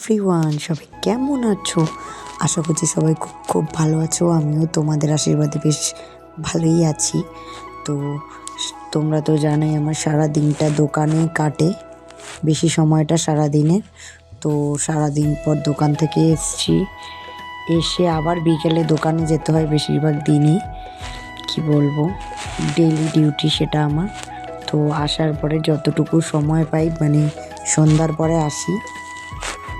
Everyone, সবাই কেমন আছো? আশা করছি সবাই খুব খুব ভালো আছো। আমিও তোমাদের আশীর্বাদে বেশ ভালোই আছি। তো তোমরা তো জানোই আমার সারা দিনটা দোকানেই কাটে, বেশি সময়টা সারা দিনের। তো সারাদিন পর দোকান থেকে এসে আবার বিকেলে দোকানে যেতে হয় বেশিরভাগ দিনই। কি বলবো, ডেইলি ডিউটি সেটা আমার। তো আসার পরে যতটুকু সময় পাই, মানে সন্ধ্যার পরে আসি,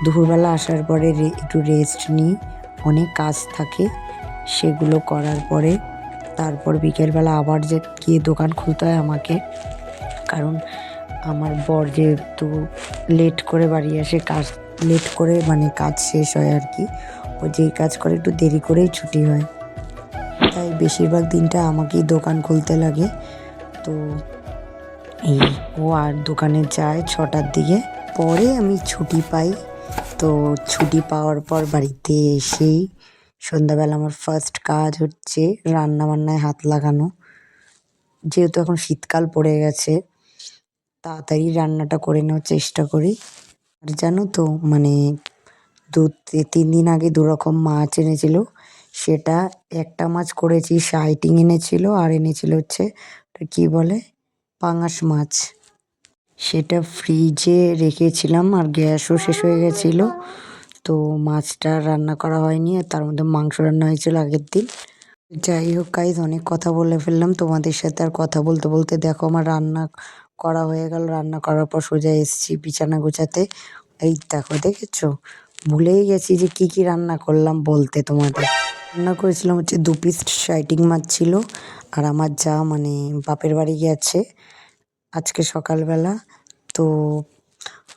দুপুরবেলা আসার পরে একটু রেস্ট নিই, অনেক কাজ থাকে সেগুলো করার পরে তারপর বিকেলবেলা আবার যে গিয়ে দোকান খুলতে হয় আমাকে। কারণ আমার বর যেহেতু লেট করে বাড়ি আসে, কাজ লেট করে মানে কাজ শেষ হয় আর কি, ও যেই কাজ করে একটু দেরি করেই ছুটি হয়, তাই বেশিরভাগ দিনটা আমাকেই দোকান খুলতে লাগে। তো এই ও আর দোকানে যায় 6টার দিকে, পরে আমি ছুটি পাই। তো ছুটি পাওয়ার পর বাড়িতে এসেই সন্ধ্যাবেলা আমার ফার্স্ট কাজ হচ্ছে রান্না বান্নায় হাত লাগানো। যেহেতু এখন শীতকাল পড়ে গেছে, তাড়াতাড়ি রান্নাটা করে নেওয়ার চেষ্টা করি। আর জানো তো, মানে 2-3 দিন আগে 2 রকম মাছ এনেছিল। সেটা একটা মাছ করেছি, শাইটিং এনেছিল, আর এনেছিল হচ্ছে ওটা কী বলে, পাঙাশ মাছ। সেটা ফ্রিজে রেখেছিলাম আর গ্যাসও শেষ হয়ে গেছিলো, তো মাছটা রান্না করা হয়নি। আর তার মধ্যে মাংস রান্না হয়েছিল আগের দিন। যাই হোক গাইজ, অনেক কথা বলে ফেললাম তোমাদের সাথে। আর কথা বলতে বলতে দেখো আমার রান্না করা হয়ে গেল। রান্না করার পর সোজা এসেছি বিছানা গোছাতে। এই দেখো, দেখেছো, ভুলেই গেছি যে কি কি রান্না করলাম বলতে তোমাদের। রান্না করেছিলাম হচ্ছে 2 পিস শাইটিং মাছ ছিল। আর আমার যা মানে বাপের বাড়ি গেছে আজকে সকালবেলা, তো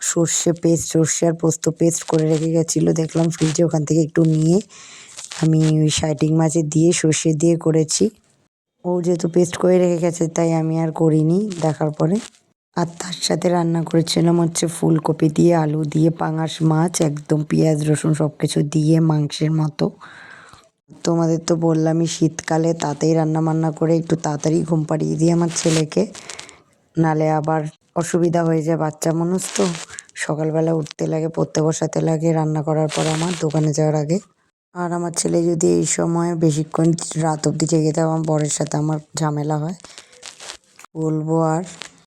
সর্ষে আর পোস্ত পেস্ট করে রেখে গেছিলো, দেখলাম ফ্রিজে, ওখান থেকে একটু নিয়ে আমি ওই শাইটিং মাছে দিয়ে সর্ষে দিয়ে করেছি। ও যেহেতু পেস্ট করে রেখে গেছে তাই আমি আর করিনি দেখার পরে। আর তার সাথে রান্না করেছিলাম হচ্ছে ফুলকপি দিয়ে আলু দিয়ে পাঙাশ মাছ, একদম পেঁয়াজ রসুন সব কিছু দিয়ে মাংসের মতো। তোমাদের তো বললামই শীতকালে তাড়াতাড়ি রান্না বান্না করে একটু তাড়াতাড়ি ঘুম পাড়িয়ে দিই আমার ছেলেকে, নালে আবার অসুবিধা হয়ে যায়, বাচ্চা মানুষ তো সকালবেলা উঠতে লাগে, পড়তে বসাতে লাগে রান্না করার পর আমার দোকানে যাওয়ার আগে। আর আমার ছেলে যদি এই সময় বেশিক্ষণ রাত অবধি জেগে থাকে, আমার বরের সাথে আমার ঝামেলা হয়, বলবো আর।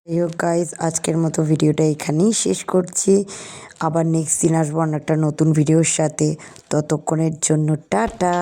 যাই হোক গাইজ, আজকের মতো ভিডিওটা এখানেই শেষ করছি। আবার নেক্সট দিন আসবো অন্য একটা নতুন ভিডিওর সাথে। ততক্ষণের জন্য টাটা।